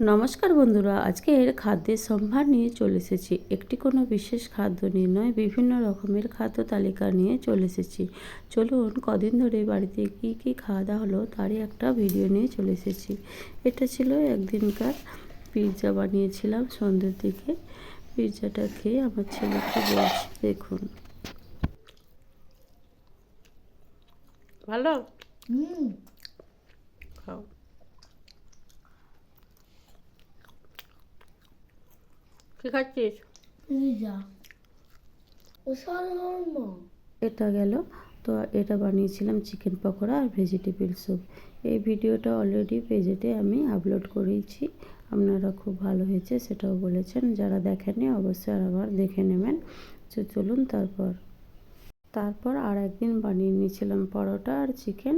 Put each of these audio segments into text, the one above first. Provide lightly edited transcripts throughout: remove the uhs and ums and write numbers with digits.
নমস্কার বন্ধুরা, আজকের খাদ্যের সম্ভার নিয়ে চলে এসেছি। একটি কোনো বিশেষ খাদ্য নিয়ে নয়, বিভিন্ন রকমের খাদ্য তালিকা নিয়ে চলে এসেছি। চলুন কদিন ধরে বাড়িতে কি কি খাওয়া দাওয়া হলো তারই একটা ভিডিও নিয়ে চলে এসেছি। এটা ছিল একদিনকার পিৎজা বানিয়েছিলাম সন্ধ্যের দিকে। পিৎজাটা খেয়ে আমার ছেলেকে বলছি, দেখুন ভালো খাও। কি খাচ্ছিস? পিৎজা অসাধারণ। এটা গেল। তো এটা বানিয়েছিলাম চিকেন পকোড়া আর ভেজিটেবিল স্যুপ। এই ভিডিওটা অলরেডি পেজেতে আমি আপলোড করেছি, আপনারা খুব ভালো হয়েছে সেটাও বলেছেন। যারা দেখেননি অবশ্যই আবার দেখে নেবেন। তো চলুন তারপর আর একদিন বানিয়ে নিয়েছিলাম পরোটা আর চিকেন।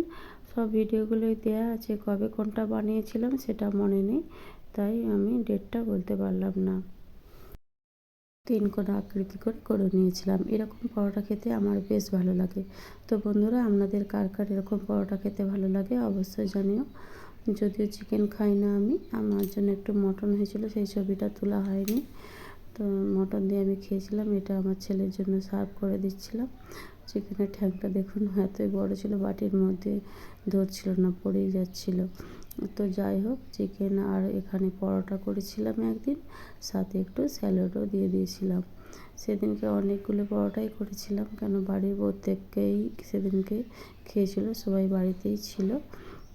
সব ভিডিওগুলোই দেওয়া আছে, কবে কোনটা বানিয়েছিলাম সেটা মনে নেই, তাই আমি ডেটটা বলতে পারলাম না। 3 কোণা আকৃতি করে নিয়েছিলাম। এরকম পরোটা খেতে আমার বেশ ভালো লাগে। তো বন্ধুরা, আপনাদের কার কার এরকম পরোটা খেতে ভালো লাগে অবশ্যই জানিও। যদিও চিকেন খাই না আমি, আমার জন্য একটু মটন হয়েছিল, সেই ছবিটা তোলা হয়নি। তো মটন দিয়ে আমি খেয়েছিলাম। এটা আমার ছেলের জন্য সার্ভ করে দিচ্ছিলাম। চিকেনের ঠ্যাংটা দেখুন এতই বড় ছিল, বাটির মধ্যে ধরছিল না, পড়েই যাচ্ছিল। তো যাই হোক, চিকেন আর এখানে পরোটা করেছিলাম একদিন, সাথে একটু স্যালাডও দিয়ে দিয়েছিলাম। সেদিনকে অনেকগুলো পরোটাই করেছিলাম, কেন বাড়ির প্রত্যেককেই সেদিনকে খেয়েছিল, সবাই বাড়িতেই ছিল।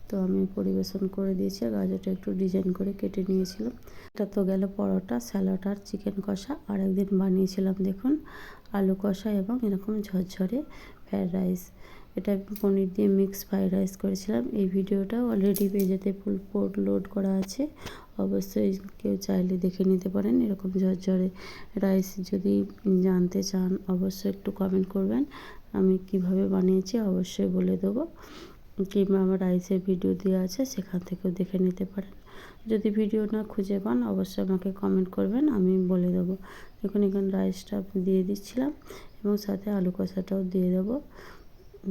তো আমি পরিবেশন করে দিয়েছি, গাজরটা একটু ডিজাইন করে কেটে নিয়েছিলাম। এটা তো গেল পরোটা, স্যালাড আর চিকেন কষা। আর একদিন বানিয়েছিলাম দেখুন আলু কষা এবং এরকম ঝরঝরে ফ্রায়েড রাইস। এটা পনির দিয়ে মিক্স ফ্রায়েড রাইস করেছিলাম। এই ভিডিওটাও অলরেডি পেজেতে ফুল লোড করা আছে, অবশ্যই কেউ চাইলে দেখে নিতে পারেন। এরকম ঝরঝরে রাইস যদি জানতে চান অবশ্যই একটু কমেন্ট করবেন, আমি কিভাবে বানিয়েছি অবশ্যই বলে দেবো। কিংবা আমার রাইসের ভিডিও দেওয়া আছে, সেখান থেকেও দেখে নিতে পারেন। যদি ভিডিও না খুঁজে পান অবশ্যই আমাকে কমেন্ট করবেন, আমি বলে দেবো। দেখুন এখানে রাইসটা দিয়ে দিচ্ছিলাম এবং সাথে আলু কষাটাও দিয়ে দেবো।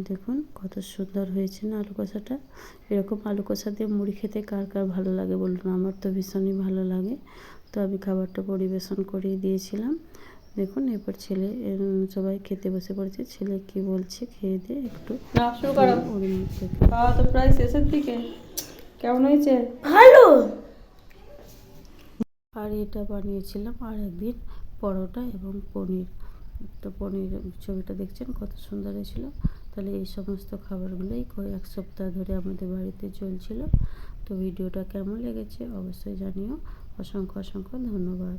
দেখুন কত সুন্দর হয়েছে না আলু কষাটা। এরকম আলু কষা দিয়ে মুড়ি খেতে কার কার ভালো লাগে বলুন, আমার তো ভীষণই ভালো লাগে। তো আমি খাবারটা পরিবেশন করিয়ে দিয়েছিলাম। দেখুন এরপর ছেলে সবাই খেতে বসে পড়েছে। ছেলে কি বলছে খেয়ে দিয়ে একটু শুরু করো। খাওয়া তো প্রায় শেষের দিকে। কেমন হয়েছে? ভালো। আর এটা বানিয়েছিলাম আর একদিন পরোটা এবং পনির। তো পনির ছবিটা দেখছেন কত সুন্দর হয়েছিল। তাহলে এই সমস্ত খাবারগুলোই কয়েক সপ্তাহ ধরে আমাদের বাড়িতে চলছিল। তো ভিডিওটা কেমন লেগেছে অবশ্যই জানিও। অসংখ্য অসংখ্য ধন্যবাদ।